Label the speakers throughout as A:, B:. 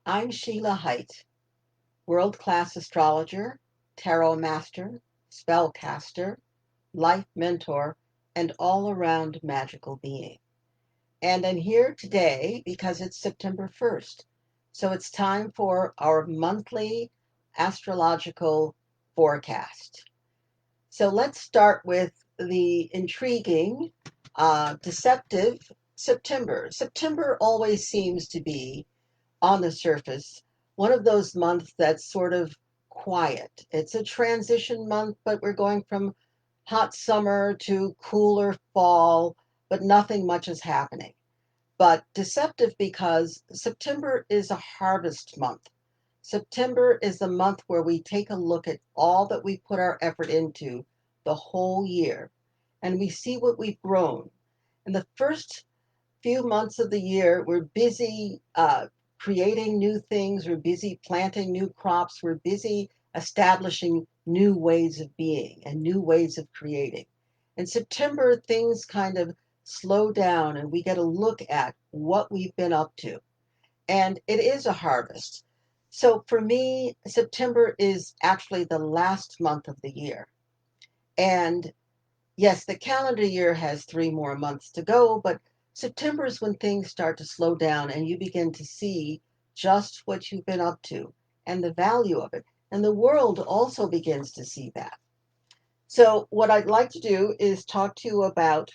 A: I'm Sheilaa Hite, world-class astrologer, tarot master, spellcaster, life mentor, and all-around magical being. And I'm here today because it's September 1st. So it's time for our monthly astrological forecast. So let's start with the intriguing, deceptive September. September always seems to be on the surface, one of those months that's sort of quiet. It's a transition month, but we're going from hot summer to cooler fall, but nothing much is happening. But deceptive because September is a harvest month. September is the month where we take a look at all that we put our effort into the whole year and we see what we've grown. In the first few months of the year, we're busy creating new things, we're busy planting new crops, we're busy establishing new ways of being and new ways of creating. In September, things kind of slow down and we get a look at what we've been up to. And it is a harvest. So for me, September is actually the last month of the year. And yes, the calendar year has 3 more months to go, but September is when things start to slow down and you begin to see just what you've been up to and the value of it. And the world also begins to see that. So, what I'd like to do is talk to you about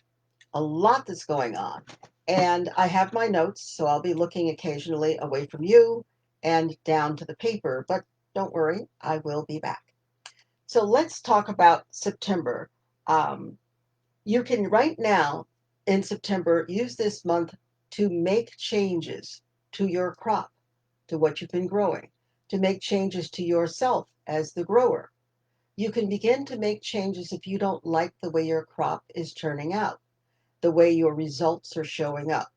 A: a lot that's going on. And I have my notes, so I'll be looking occasionally away from you and down to the paper, but don't worry, I will be back. So, let's talk about September. Um, you can right now in September use this month to make changes to your crop, to what you've been growing, to make changes to yourself as the grower. You can begin to make changes if you don't like the way your crop is turning out, the way your results are showing up.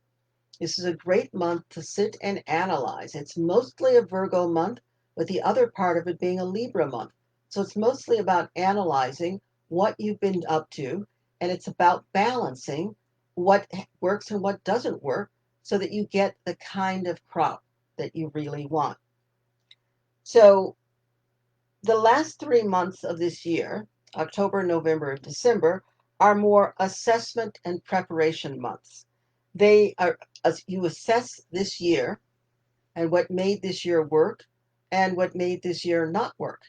A: This is a great month to sit and analyze. It's mostly a Virgo month, with the other part of it being a Libra month. So it's mostly about analyzing what you've been up to, and it's about balancing what works and what doesn't work so that you get the kind of crop that you really want. So the last 3 months of this year, October, November, December, are more assessment and preparation months. They are, as you assess this year and what made this year work and what made this year not work.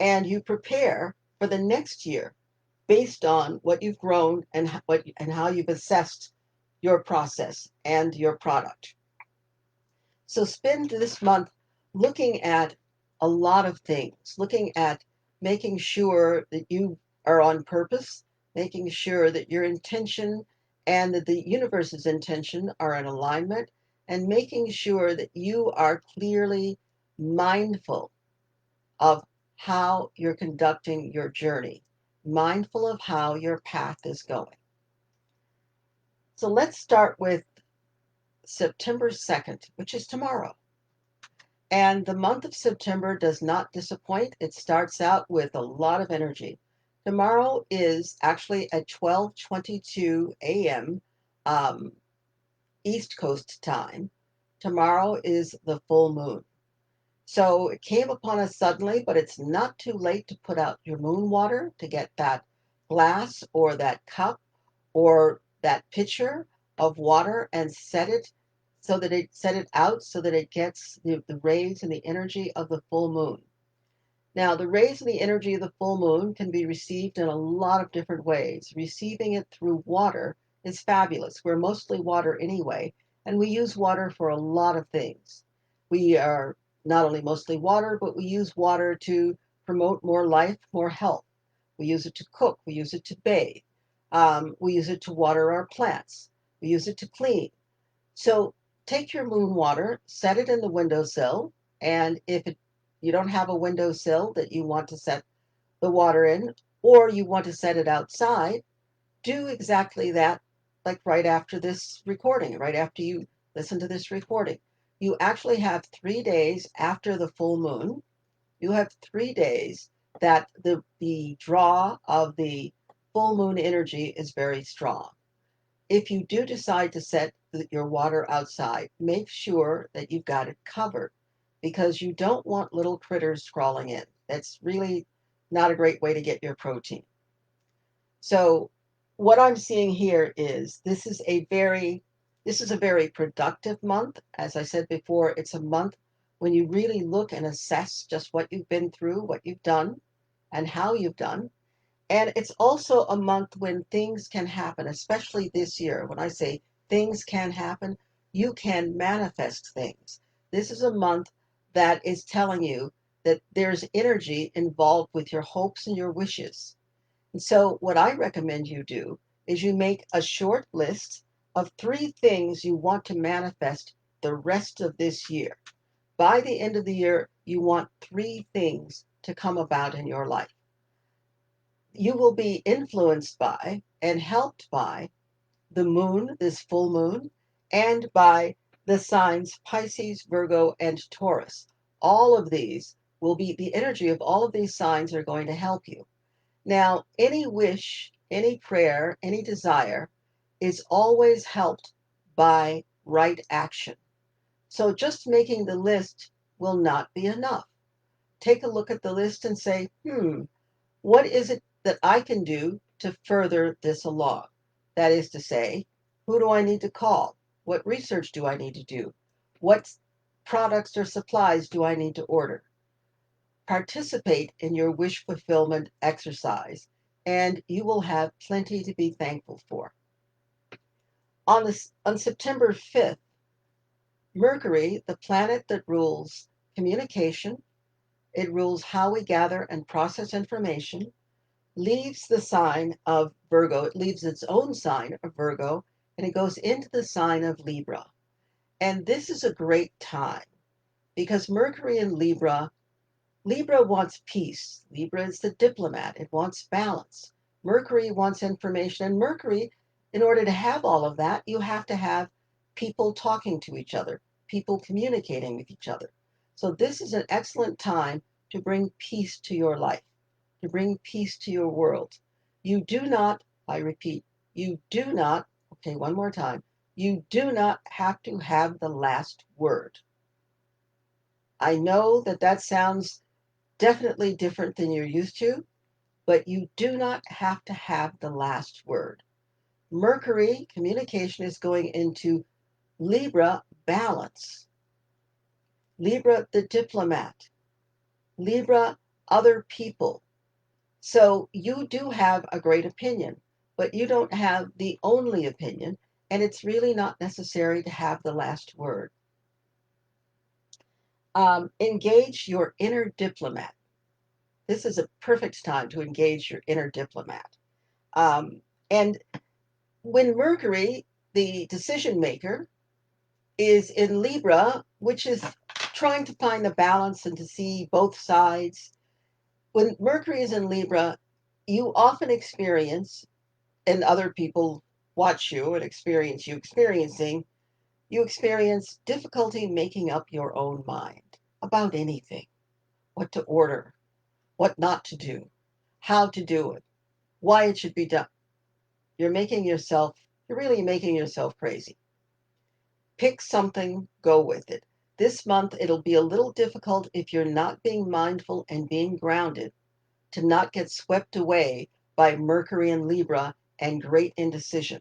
A: And you prepare for the next year based on what you've grown and how you've assessed your process and your product. So spend this month looking at a lot of things, looking at making sure that you are on purpose, making sure that your intention and that the universe's intention are in alignment, and making sure that you are clearly mindful of how you're conducting your journey, mindful of how your path is going. So let's start with September 2nd, which is tomorrow. And the month of September does not disappoint. It starts out with a lot of energy. Tomorrow is actually at 12:22 a.m. Um, East Coast time. Tomorrow is the full moon. So it came upon us suddenly, but it's not too late to put out your moon water, to get that glass or that cup or that pitcher of water and set it out so that it gets the rays and the energy of the full moon. Now, the rays and the energy of the full moon can be received in a lot of different ways. Receiving it through water is fabulous. We're mostly water anyway, and we use water for a lot of things. We are not only mostly water, but we use water to promote more life, more health. We use it to cook, we use it to bathe, we use it to water our plants, we use it to clean. So take your moon water, set it in the windowsill, and if you don't have a windowsill that you want to set the water in, or you want to set it outside, do exactly that, like right after this recording, right after you listen to this recording. You actually have 3 days after the full moon. You have 3 days that the draw of the full moon energy is very strong. If you do decide to set your water outside, make sure that you've got it covered. because you don't want little critters crawling in. That's really not a great way to get your protein. So what I'm seeing here is this is a very productive month. As I said before, it's a month when you really look and assess just what you've been through, what you've done, and how you've done. And it's also a month when things can happen, especially this year. When I say things can happen, you can manifest things. This is a month that is telling you that there's energy involved with your hopes and your wishes. And so, what I recommend you do is you make a short list of 3 things you want to manifest the rest of this year. By the end of the year, you want 3 things to come about in your life. You will be influenced by and helped by the moon, this full moon, and by the signs Pisces, Virgo, and Taurus. All of these will be the energy of all of these signs are going to help you. Now, any wish, any prayer, any desire is always helped by right action. So just making the list will not be enough. Take a look at the list and say, what is it that I can do to further this along? That is to say, who do I need to call? What research do I need to do? What products or supplies do I need to order? Participate in your wish fulfillment exercise, and you will have plenty to be thankful for. On September 5th, Mercury, the planet that rules communication, it rules how we gather and process information, leaves the sign of Virgo. It leaves its own sign of Virgo, and it goes into the sign of Libra. And this is a great time because Mercury in Libra wants peace. Libra is the diplomat. It wants balance. Mercury wants information. And Mercury, in order to have all of that, you have to have people talking to each other, people communicating with each other. So this is an excellent time to bring peace to your life, to bring peace to your world. You do not, I repeat, you do not, okay, one more time, you do not have to have the last word. I know that that sounds definitely different than you're used to, but you do not have to have the last word. Mercury, communication, is going into Libra, balance. Libra, the diplomat. Libra, other people. So you do have a great opinion, but you don't have the only opinion, and it's really not necessary to have the last word. Engage your inner diplomat. This is a perfect time to engage your inner diplomat. And when Mercury, the decision maker, is in Libra, which is trying to find the balance and to see both sides, when Mercury is in Libra, you often experience, and other people watch you and experience you experiencing, you experience difficulty making up your own mind about anything, what to order, what not to do, how to do it, why it should be done. You're really making yourself crazy. Pick something, go with it. This month, it'll be a little difficult if you're not being mindful and being grounded to not get swept away by Mercury and Libra and great indecision.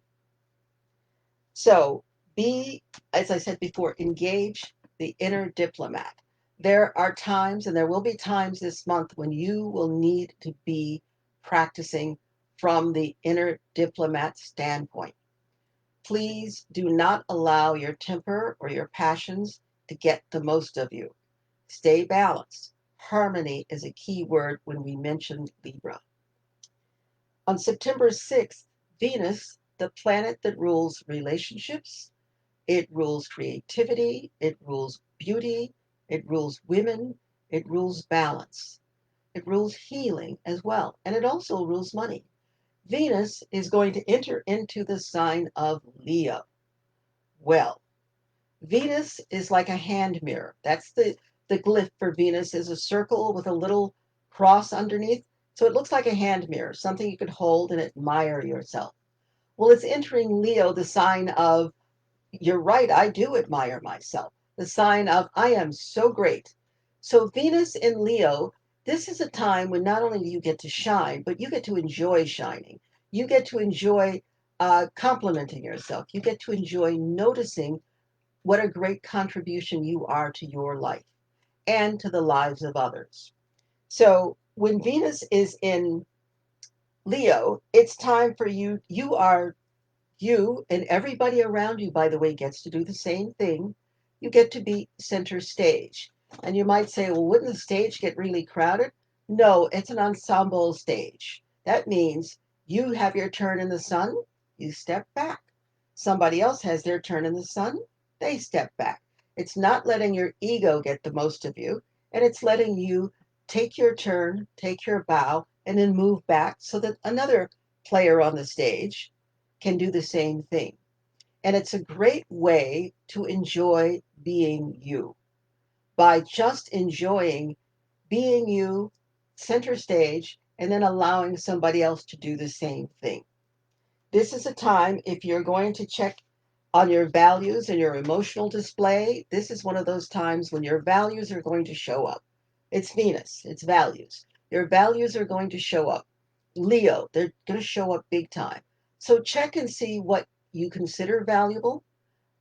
A: So be, as I said before, engage the inner diplomat. There are times, and there will be times this month when you will need to be practicing from the inner diplomat standpoint. Please do not allow your temper or your passions to get the most of you. Stay balanced. Harmony is a key word when we mention Libra. On September 6th, Venus, the planet that rules relationships, it rules creativity, it rules beauty, it rules women, it rules balance, it rules healing as well, and it also rules money. Venus is going to enter into the sign of Leo. Well, Venus is like a hand mirror. That's the glyph for Venus is a circle with a little cross underneath. So it looks like a hand mirror, something you could hold and admire yourself. Well, it's entering Leo, the sign of, you're right, I do admire myself. the sign of I am so great. So, Venus in Leo, this is a time when not only do you get to shine, but you get to enjoy shining. You get to enjoy complimenting yourself. You get to enjoy noticing what a great contribution you are to your life and to the lives of others. So, when Venus is in Leo, it's time for you. You and everybody around you, by the way, gets to do the same thing. You get to be center stage. And you might say, well, wouldn't the stage get really crowded? No, it's an ensemble stage. That means you have your turn in the sun, you step back. Somebody else has their turn in the sun, they step back. It's not letting your ego get the most of you, and it's letting you take your turn, take your bow, and then move back so that another player on the stage can do the same thing. And it's a great way to enjoy being you by just enjoying being you, center stage, and then allowing somebody else to do the same thing. This is a time, if you're going to check on your values and your emotional display, this is one of those times when your values are going to show up. It's Venus, it's values. Your values are going to show up. Leo, they're going to show up big time. So check and see what you consider valuable.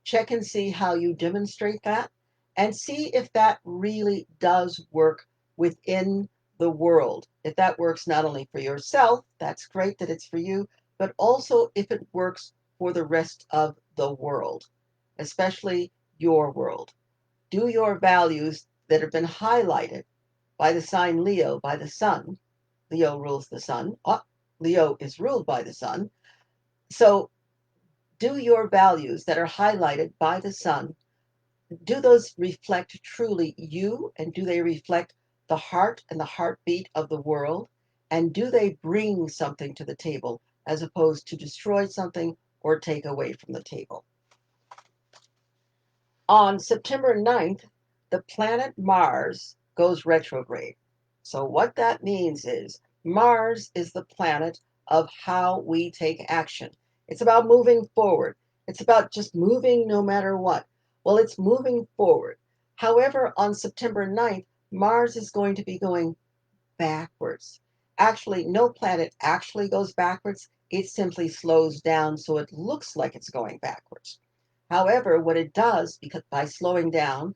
A: Check and see how you demonstrate that, and see if that really does work within the world. If that works not only for yourself, that's great that it's for you, but also if it works for the rest of the world, especially your world. Do your values that have been highlighted by the sign Leo, by the sun. Leo rules the sun. Oh, Leo is ruled by the sun. So do your values that are highlighted by the sun, do those reflect truly you, and do they reflect the heart and the heartbeat of the world, and do they bring something to the table as opposed to destroy something or take away from the table? On September 9th, the planet Mars goes retrograde. So what that means is Mars is the planet of how we take action. It's about moving forward. It's about just moving no matter what. Well, it's moving forward. However, on September 9th, Mars is going to be going backwards. Actually, no planet actually goes backwards. It simply slows down so it looks like it's going backwards. However, what it does, because by slowing down,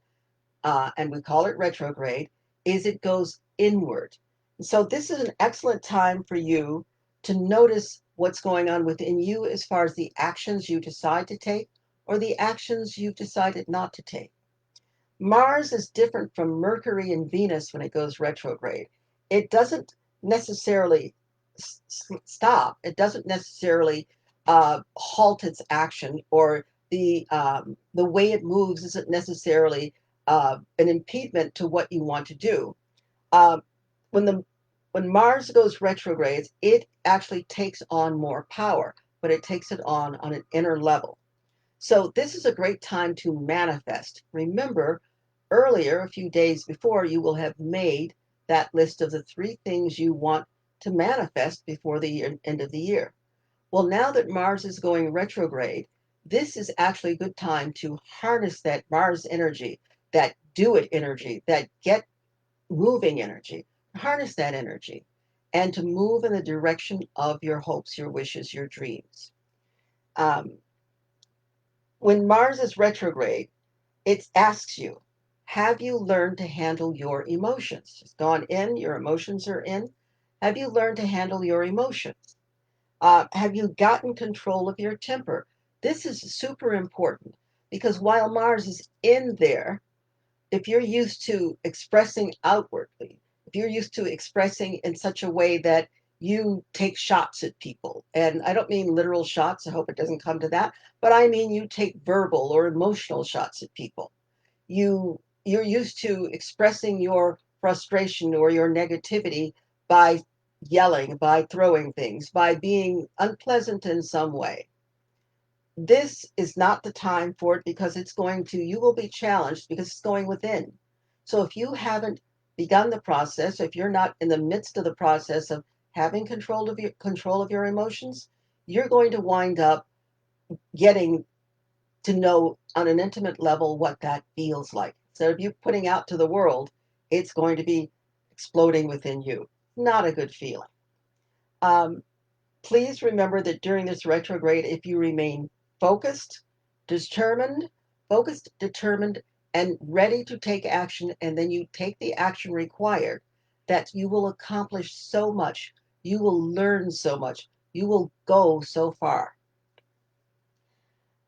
A: and we call it retrograde, is it goes inward. So this is an excellent time for you to notice what's going on within you as far as the actions you decide to take or the actions you've decided not to take. Mars is different from Mercury and Venus when it goes retrograde. It doesn't necessarily stop. It doesn't necessarily halt its action, or the way it moves isn't necessarily an impediment to what you want to do. Uh, when the when Mars goes retrograde, it actually takes on more power, but it takes it on an inner level. So this is a great time to manifest. Remember, earlier, a few days before, you will have made that list of the 3 things you want to manifest before the end of the year. Well, now that Mars is going retrograde, this is actually a good time to harness that Mars energy, that do it energy, that get moving energy, harness that energy, and to move in the direction of your hopes, your wishes, your dreams. Um, when Mars is retrograde, it asks you, have you learned to handle your emotions? It's gone in, your emotions are in. Have you learned to handle your emotions? Have you gotten control of your temper? This is super important because while Mars is in there, if you're used to expressing outwardly, if you're used to expressing in such a way that you take shots at people, and I don't mean literal shots, I hope it doesn't come to that, but I mean you take verbal or emotional shots at people. You're used to expressing your frustration or your negativity by yelling, by throwing things, by being unpleasant in some way. This is not the time for it because you will be challenged because it's going within. So if you haven't begun the process, if you're not in the midst of the process of having control of your emotions, you're going to wind up getting to know on an intimate level what that feels like. So if you're putting out to the world, it's going to be exploding within you. Not a good feeling. Um, Please remember that during this retrograde, if you remain focused, determined, determined, and ready to take action, and then you take the action required, that you will accomplish so much. You will learn so much. You will go so far.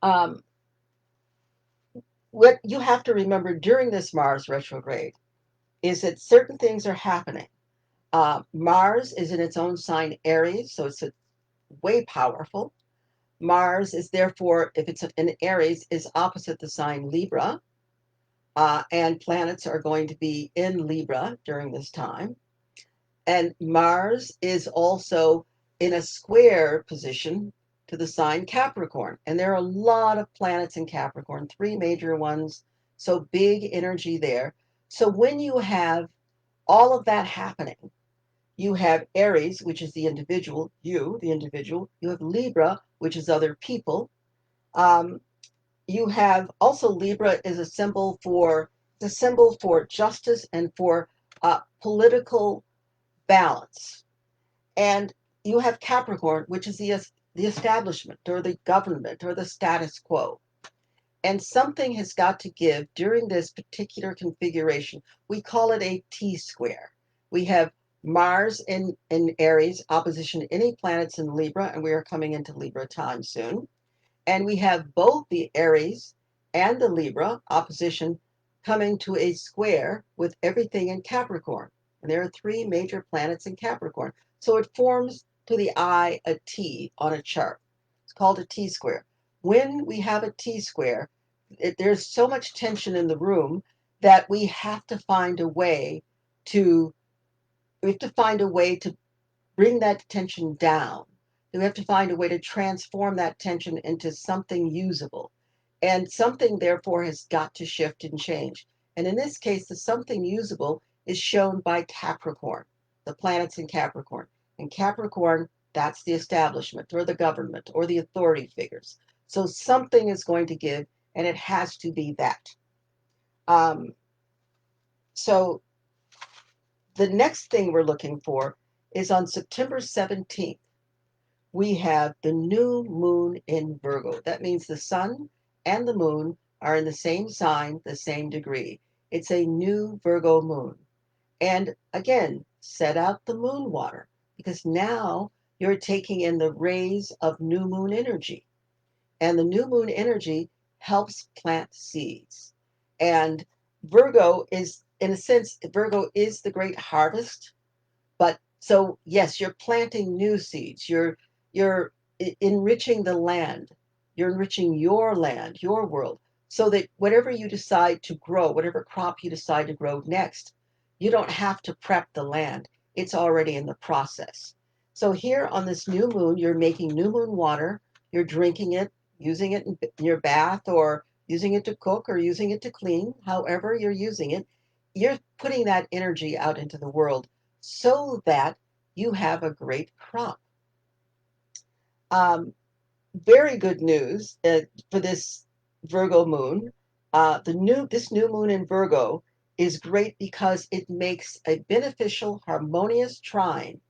A: Um, what you have to remember during this Mars retrograde is that certain things are happening. Mars is in its own sign, Aries, so it's way powerful. Mars is therefore, if it's in Aries, is opposite the sign Libra, and planets are going to be in Libra during this time. And Mars is also in a square position to the sign Capricorn. And there are a lot of planets in Capricorn, three major ones, so big energy there. So when you have all of that happening, you have Aries, which is the individual, you, the individual. You have Libra, which is other people. Um, you have also Libra is a symbol for justice and for political balance. And you have Capricorn, which is the establishment or the government or the status quo. And something has got to give during this particular configuration. We call it a T square. We have Mars in Aries, opposition to any planets in Libra, and we are coming into Libra time soon. And we have both the Aries and the Libra opposition coming to a square with everything in Capricorn. And there are three major planets in Capricorn. So it forms to the eye a T on a chart. It's called a T square. When we have a T square, there's so much tension in the room that we have to find a way to bring that tension down. We have to find a way to transform that tension into something usable. And something, therefore, has got to shift and change. And in this case, the something usable is shown by Capricorn, the planets in Capricorn. And Capricorn, that's the establishment or the government or the authority figures. So something is going to give, and it has to be that. Um, so the next thing we're looking for is on September 17th. We have the new moon in Virgo. That means the sun and the moon are in the same sign, the same degree. It's a new Virgo moon. And again, set out the moon water because now you're taking in the rays of new moon energy. And the new moon energy helps plant seeds. And Virgo is, in a sense, Virgo is the great harvest. But so yes, you're planting new seeds. You're enriching the land. You're enriching your land, your world, so that whatever you decide to grow, whatever crop you decide to grow next, you don't have to prep the land. It's already in the process. So here on this new moon, you're making new moon water. You're drinking it, using it in your bath, or using it to cook, or using it to clean. However you're using it, you're putting that energy out into the world so that you have a great crop. Um, Very good news for this Virgo moon. This new moon in Virgo is great because it makes a beneficial, harmonious trine.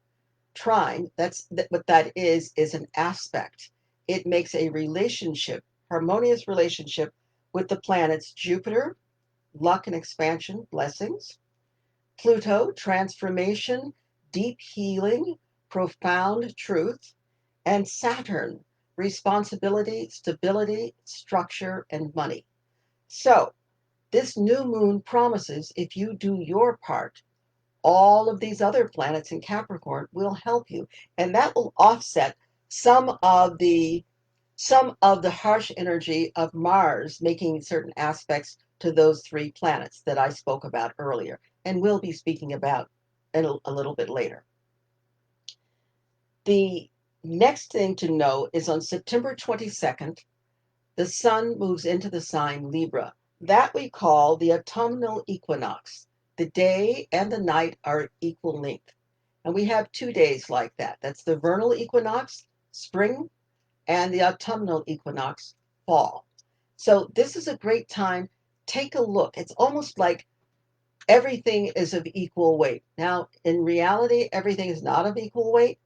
A: What that is an aspect. It makes a relationship, harmonious relationship with the planets Jupiter, luck and expansion, blessings. Pluto, transformation, deep healing, profound truth, and Saturn, responsibility, stability, structure, and money. So, this new moon promises if you do your part, all of these other planets in Capricorn will help you, and that will offset some of the harsh energy of Mars making certain aspects to those three planets that I spoke about earlier and will be speaking about a little bit later. The next thing to know is on September 22nd, the sun moves into the sign Libra. That we call the autumnal equinox. The day and the night are equal length. And we have 2 days like that. That's the vernal equinox, spring, and the autumnal equinox, fall. So this is a great time. Take a look. It's almost like everything is of equal weight. Now, in reality, everything is not of equal weight,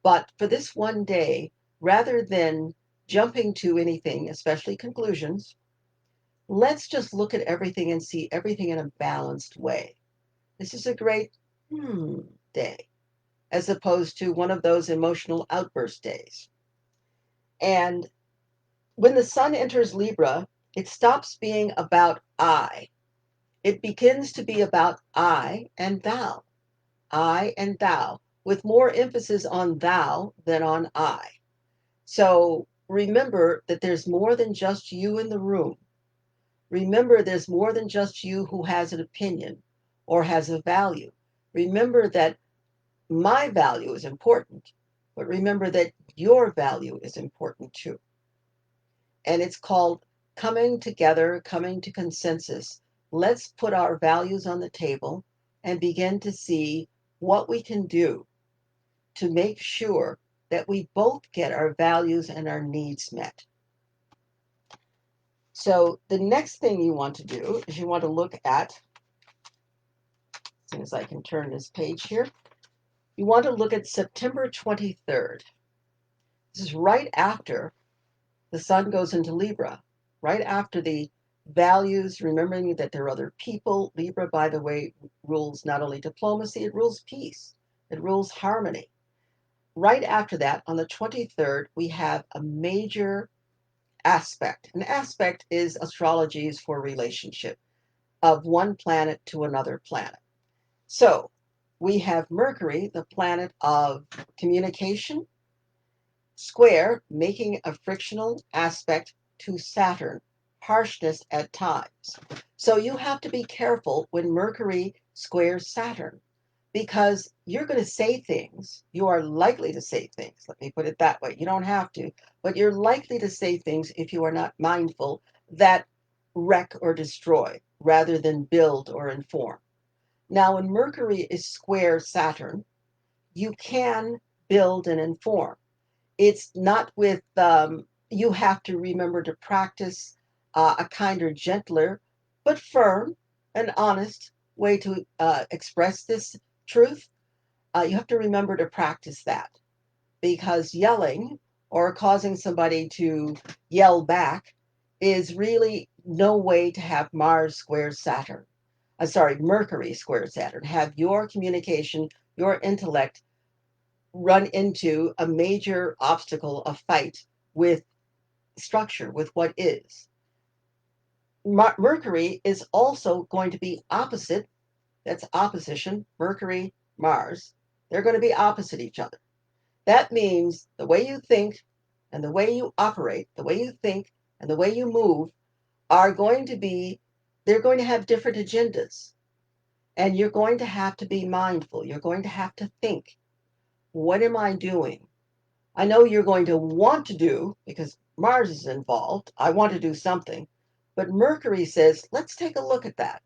A: but for this one day, rather than jumping to anything, especially conclusions, let's just look at everything and see everything in a balanced way. This is a great day, as opposed to one of those emotional outburst days. And when the sun enters Libra, it stops being about I. It begins to be about I and thou, with more emphasis on thou than on I. So remember that there's more than just you in the room. Remember, there's more than just you who has an opinion or has a value. Remember that my value is important, but remember that your value is important too. And it's called coming together, coming to consensus. Let's put our values on the table and begin to see what we can do to make sure that we both get our values and our needs met. So the next thing you want to do is you want to look at, as soon as I can turn this page here, you want to look at September 23rd. This is right after the sun goes into Libra, right after the values, remembering that there are other people. Libra, by the way, rules not only diplomacy, it rules peace, it rules harmony. Right after that, on the 23rd, we have a major aspect. An aspect is astrology's for relationship of one planet to another planet. So we have Mercury, the planet of communication, square, making a frictional aspect to Saturn, harshness at times. So you have to be careful when Mercury squares Saturn because you're going to say things. You are likely to say things. Let me put it that way. You don't have to, but you're likely to say things if you are not mindful that wreck or destroy rather than build or inform. Now, when Mercury is square Saturn, you can build and inform. It's not with, you have to remember to practice a kinder, gentler, but firm and honest way to express this truth. You have to remember to practice that because yelling or causing somebody to yell back is really no way to have Mars square Saturn. Sorry, Mercury square Saturn. Have your communication, your intellect run into a major obstacle, a fight with structure, with what is. Mercury is also going to be opposite, that's opposition, Mercury, Mars. They're going to be opposite each other. That means the way you think and the way you operate, the way you think and the way you move are going to be, they're going to have different agendas. And you're going to have to be mindful. You're going to have to think, what am I doing? I know you're going to want to do, because Mars is involved, I want to do something. But Mercury says, let's take a look at that.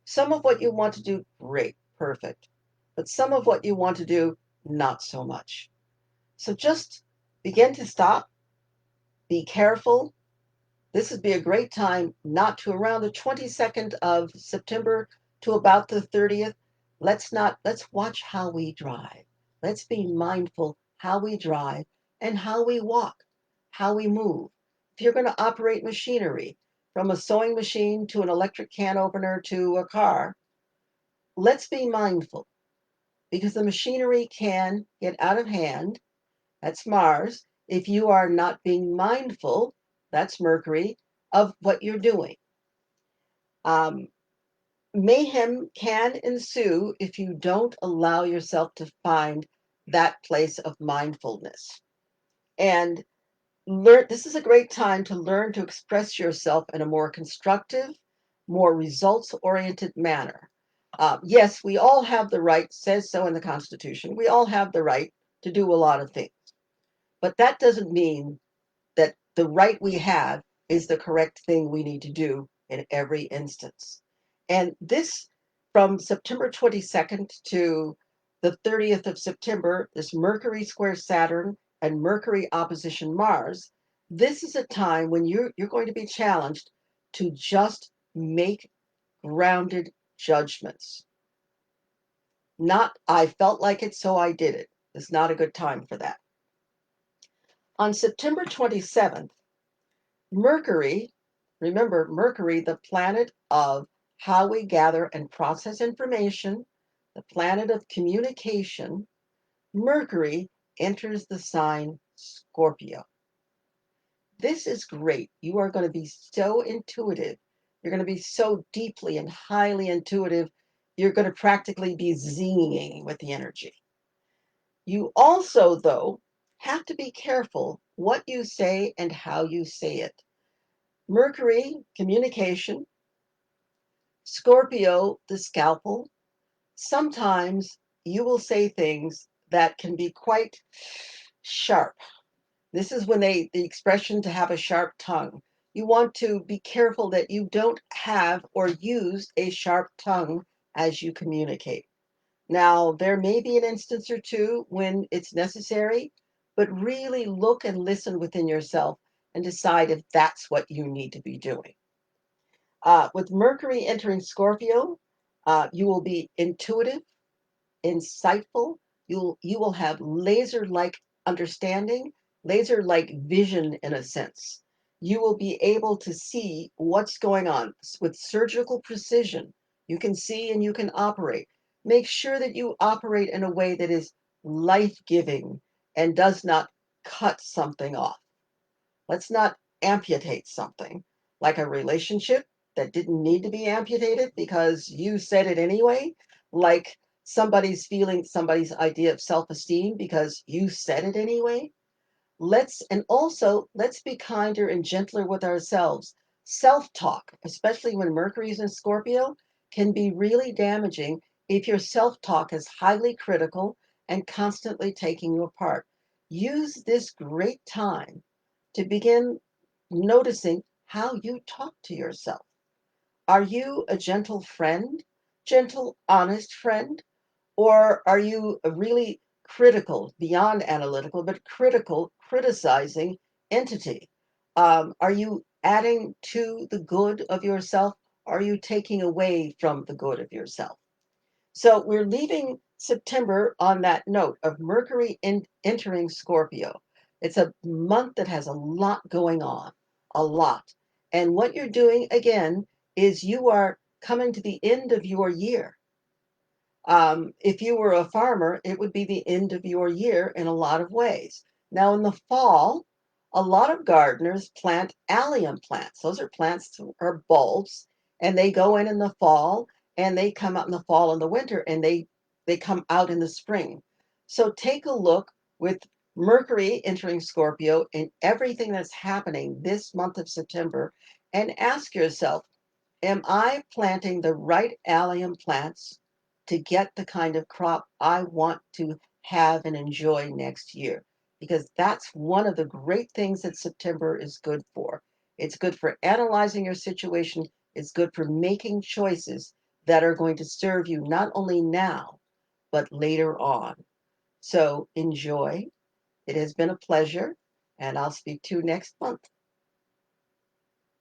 A: Some of what you want to do, great, perfect. But some of what you want to do, not so much. So just begin to stop, be careful. This would be a great time not to, around the 22nd of September to about the 30th. Let's watch how we drive. Let's be mindful how we drive and how we walk, how we move. If you're going to operate machinery, from a sewing machine to an electric can opener to a car, let's be mindful because the machinery can get out of hand. That's Mars. If you are not being mindful, that's Mercury, of what you're doing. Um, Mayhem can ensue if you don't allow yourself to find that place of mindfulness. And this is a great time to learn to express yourself in a more constructive, more results oriented manner. Yes, we all have the right, says so in the Constitution, we all have the right to do a lot of things. But that doesn't mean that the right we have is the correct thing we need to do in every instance. And this, from September 22nd to the 30th of September, this Mercury square Saturn and Mercury opposition Mars, this is a time when you're going to be challenged to just make grounded judgments. Not, I felt like it, so I did it. It's not a good time for that. On September 27th, Mercury, remember Mercury, the planet of how we gather and process information, the planet of communication, Mercury enters the sign Scorpio. This is great. You are going to be so intuitive. You're going to be so deeply and highly intuitive. You're going to practically be zinging with the energy. You also, though, have to be careful what you say and how you say it. Mercury, communication, Scorpio, the scalpel. Sometimes you will say things that can be quite sharp. This is when the expression to have a sharp tongue. You want to be careful that you don't have or use a sharp tongue as you communicate. Now, there may be an instance or two when it's necessary, but really look and listen within yourself and decide if that's what you need to be doing. With Mercury entering Scorpio, you will be intuitive, insightful. You will have laser-like understanding, laser-like vision in a sense. You will be able to see what's going on with surgical precision. You can see and you can operate. Make sure that you operate in a way that is life-giving and does not cut something off. Let's not amputate something, like a relationship that didn't need to be amputated because you said it anyway, like somebody's feeling, somebody's idea of self-esteem because you said it anyway. Let's be kinder and gentler with ourselves. Self-talk, especially when Mercury's in Scorpio, can be really damaging if your self-talk is highly critical and constantly taking you apart. Use this great time to begin noticing how you talk to yourself. Are you a gentle friend, gentle, honest friend? Or are you a really critical, beyond analytical, but critical, criticizing entity? Are you adding to the good of yourself? Are you taking away from the good of yourself? So we're leaving September on that note of Mercury entering Scorpio. It's a month that has a lot going on, a lot. And what you're doing again is you are coming to the end of your year. If you were a farmer, it would be the end of your year in a lot of ways. Now, in the fall, a lot of gardeners plant allium plants. Those are plants or bulbs, and they go in the fall, and they come out in the fall and the winter, and they come out in the spring. So take a look with Mercury entering Scorpio and everything that's happening this month of September, and ask yourself, am I planting the right allium plants to get the kind of crop I want to have and enjoy next year? Because that's one of the great things that September is good for. It's good for analyzing your situation. It's good for making choices that are going to serve you not only now, but later on. So enjoy. It has been a pleasure, and I'll speak to you next month.